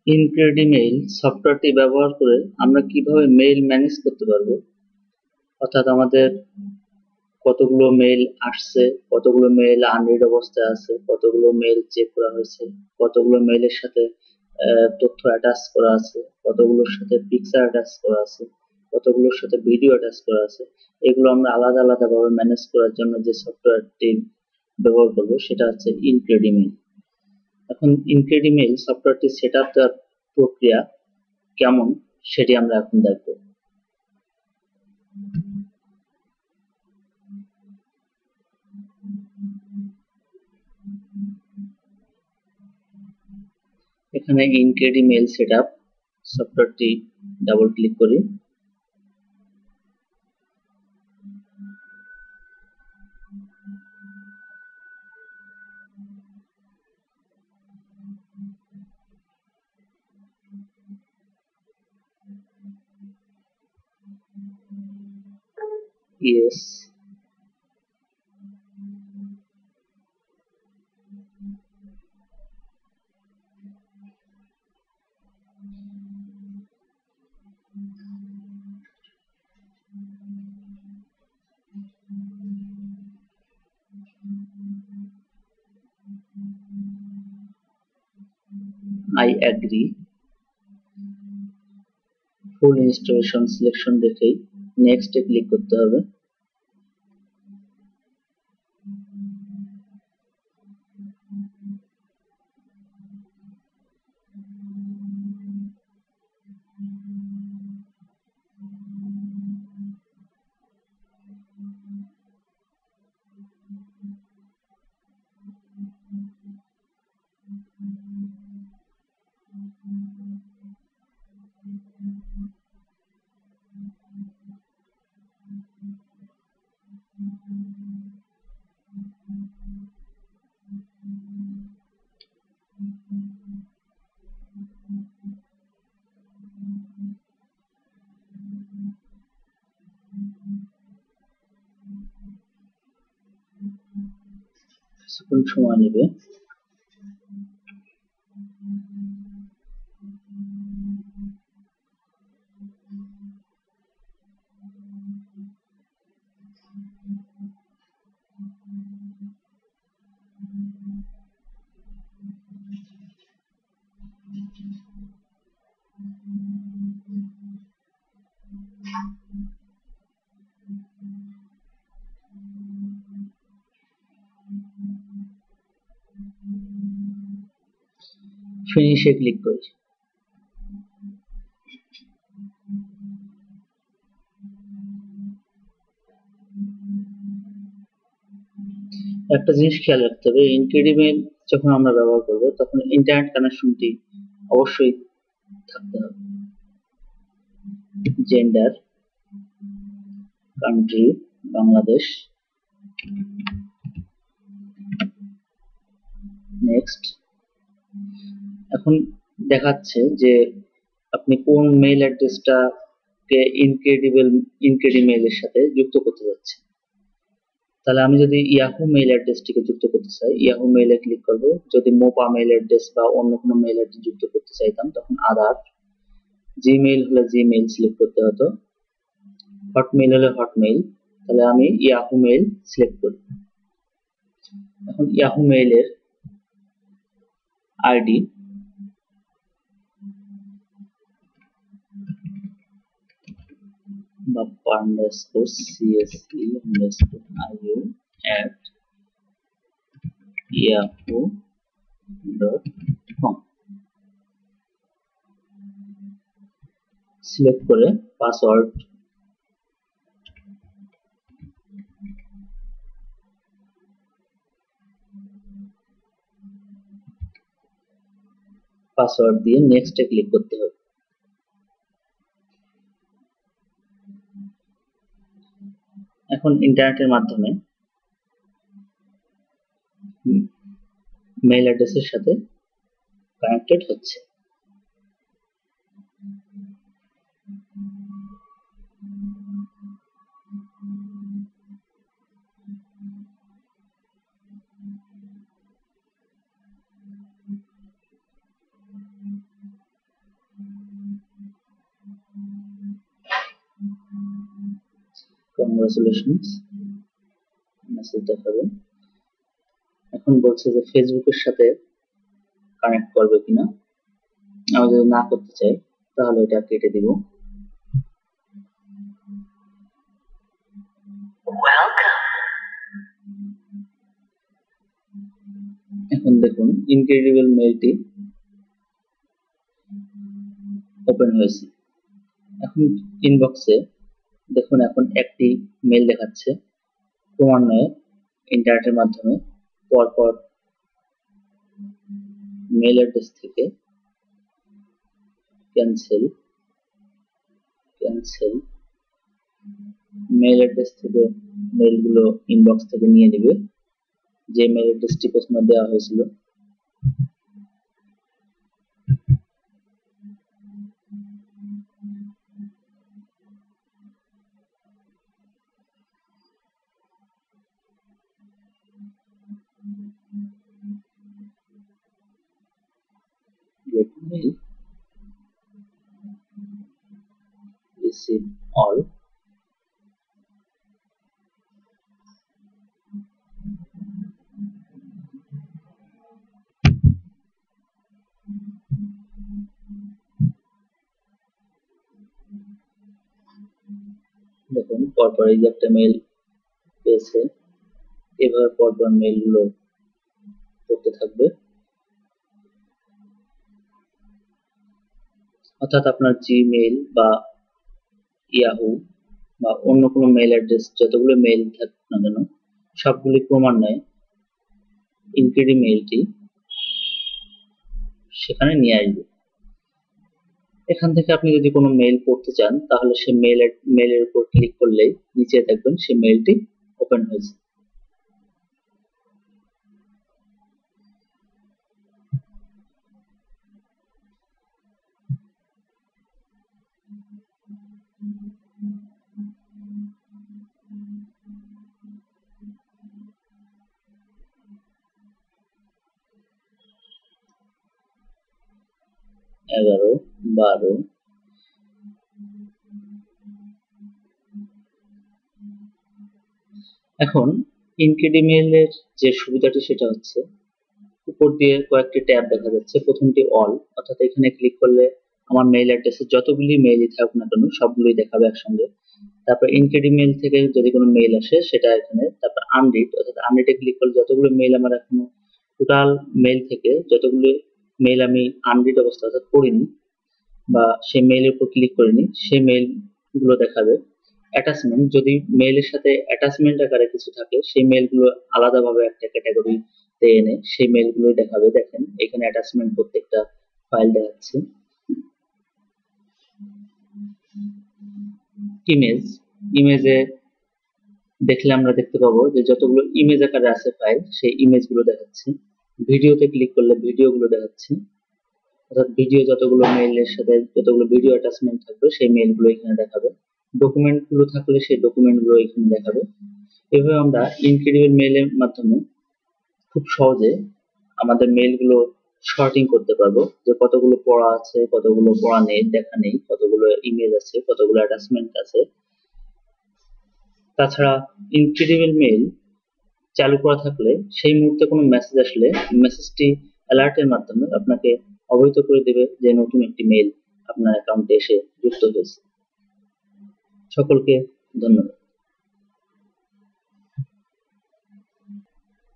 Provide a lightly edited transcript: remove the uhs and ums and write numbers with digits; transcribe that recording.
ইনক্রেডিমেইল সফটওয়্যারটি ব্যবহার করে আমরা কিভাবে মেইল ম্যানেজ করতে পারবো, অর্থাৎ আমাদের কতগুলো মেইল আসছে, কতগুলো মেইল আনরিড অবস্থায় আছে, কতগুলো মেইল চেক করা হয়েছে, কতগুলো মেইলের সাথে তথ্য অ্যাটাচ করা আছে, কতগুলোর সাথে পিকচার অ্যাটাচ করা আছে, কতগুলোর সাথে ভিডিও অ্যাটাচ করা আছে। এগুলো আমরা আলাদা আলাদা ভাবে ম্যানেজ করার জন্য যে সফটওয়্যারটি ব্যবহার করব সেটা হচ্ছে ইনক্রেডিমেইল। এখন ইনক্রেডিমেইল সফটওয়্যারটি সেট আপ দেওয়ার প্রক্রিয়া কেমন সেটি আমরা এখন দেখব। এখানে ইনক্রেডিমেইল সেটআপ সফটওয়্যারটি ডাবল ক্লিক করি। Yes, I agree. Full installation selection দেখেই নেক্সট এ ক্লিক করতে হবে। কিছুক্ষণ সময় নেবে। ফিনিশে ক্লিক করি। একটা জিনিস খেয়াল রাখতে হবে, ইনক্রেডিমেইল যখন আমরা ব্যবহার করব তখন ইন্টারনেট কানেকশনটি অবশ্যই থাকতে হবে। Gender, country Bangladesh, next. এখন দেখাচ্ছে যে আপনি কোন মেইল অ্যাড্রেসটাকে ইনক্রেডিমেইলের সাথে যুক্ত করতে যাচ্ছেন। তাহলে আমি যদি ইয়াহু মেইল অ্যাড্রেসটিকে যুক্ত করতে চাই, ইয়াহু মেইলে ক্লিক করব। যদি মোপা মেইল অ্যাড্রেস বা অন্য কোনো মেইল অ্যাড্রেস যুক্ত করতে চাইতাম তখন আদার, জিমেইল হলে জিমেইল সিলেক্ট করতে হতো, হটমেইল হলে হটমেইল। তাহলে আমি ইয়াহু মেইল সিলেক্ট করি। এখন ইয়াহু মেইলের আইডি bappa_ce_iu@yahoo.com সিলেক্ট করে পাসওয়ার্ড দিয়ে নেক্সট এ ক্লিক করতে হবে। এখন ইন্টারনেটের মাধ্যমে মেইল অ্যাড্রেসের সাথে কানেক্টেড হচ্ছে। কংগ্রাচুলেশনস মেসেজ দেখাবে। এখন বলছে যে ফেসবুকের সাথে কানেক্ট করবে কিনা। আমি যদি না করতে চাই তাহলে এটা কেটে দিব। এখন দেখুন ইনক্রেডিবল মেইলটি ওপেন হয়েছে। এখন ইনবক্সে দেখুন এখন একটি মেইল দেখাচ্ছে। ক্রমান্বয়ে ইন্টারনেটের মাধ্যমে পরপর মেইল অ্যাড্রেস থেকে ক্যান্সেল মেইল অ্যাড্রেস থেকে মেইলগুলো ইনবক্স থেকে নিয়ে নেবে, যে মেইল অ্যাড্রেসটি প্রথমে দেওয়া হয়েছিল। Get mail, receive all, দেখুন পরপর এই যে একটা মেইল পেয়েছে, এভাবে পরপর মেইলগুলো করতে থাকবে। অর্থাৎ আপনার জিমেইল বা ইয়াহু বা অন্য কোনো মেইল অ্যাড্রেস যতগুলো মেইল থাকুক না কেন সবগুলি ক্রমান্বয়ে ইনক্রেডিবল মেইলটি সেখানে নিয়ে আসবে। এখান থেকে আপনি যদি কোনো মেইল পড়তে চান তাহলে সে মেইলের উপর ক্লিক করলেই নিচে দেখবেন সেই মেইলটি ওপেন হয়েছে। এগারো, 12, এখন ইনক্রেডিমেইলের যে সুবিধাটি সেটা হচ্ছে উপর দিয়ে কয়েকটি ট্যাব দেখা যাচ্ছে। প্রথমটি অল, অর্থাৎ এখানে ক্লিক করলে আমার মেইল অ্যাড্রেসে যতগুলি মেইলই থাকুক না কেন সবগুলোই দেখাবে একসঙ্গে। তারপর ইনক্রেডিমেইল থেকে যদি কোনো মেইল আসে সেটা এখানে, তারপর আনরিড, অর্থাৎ আনরিডে ক্লিক করলে যতগুলো মেইল আমার এখনো টোটাল মেইল থেকে যতগুলো মেইল আমি আনরিড অবস্থা অর্থাৎ পড়িনি বা সেই মেইলের উপর ক্লিক করিনি সেই মেইল গুলো দেখাবে। অ্যাটাচমেন্ট, যদি মেইলের সাথে অ্যাটাচমেন্ট আকারে কিছু থাকে সেই মেইলগুলো আলাদাভাবে একটা ক্যাটাগরিতে এনে সেই মেইলগুলো দেখাবে। দেখেন এখানে অ্যাটাচমেন্ট প্রত্যেকটা ফাইল দেখাচ্ছে। ইমেজে দেখলে আমরা দেখতে পাবো যে যতগুলো ইমেজ আকারে আছে ফাইল সেই ইমেজগুলো দেখাচ্ছে। ভিডিওতে ক্লিক করলে ভিডিওগুলো দেখাচ্ছে, অর্থাৎ ভিডিও যতগুলো মেইলের সাথে যতগুলো ভিডিও অ্যাটাচমেন্ট থাকবে সেই মেইলগুলো এখানে দেখাবে। ডকুমেন্ট গুলো থাকলে সেই ডকুমেন্ট গুলো এখানে দেখাবে। এভাবে আমরা ইনক্রেডিবল মেইলের মাধ্যমে খুব সহজে আমাদের মেইলগুলো সর্টিং করতে পারবো, যে কতগুলো পড়া আছে, কতগুলো পড়া নেই, দেখা নেই, কতগুলো ইমেজ আছে, কতগুলো অ্যাটাচমেন্ট আছে। তাছাড়া ইনক্রেডিবল মেইল চালু করা থাকলে সেই মুহূর্তে কোনো মেসেজ আসলে মেসেজটি অ্যালার্টের মাধ্যমে আপনাকে অবহিত করে দেবে যে নতুন একটি মেইল আপনার অ্যাকাউন্টে এসে যুক্ত হয়েছে। সকলকে ধন্যবাদ।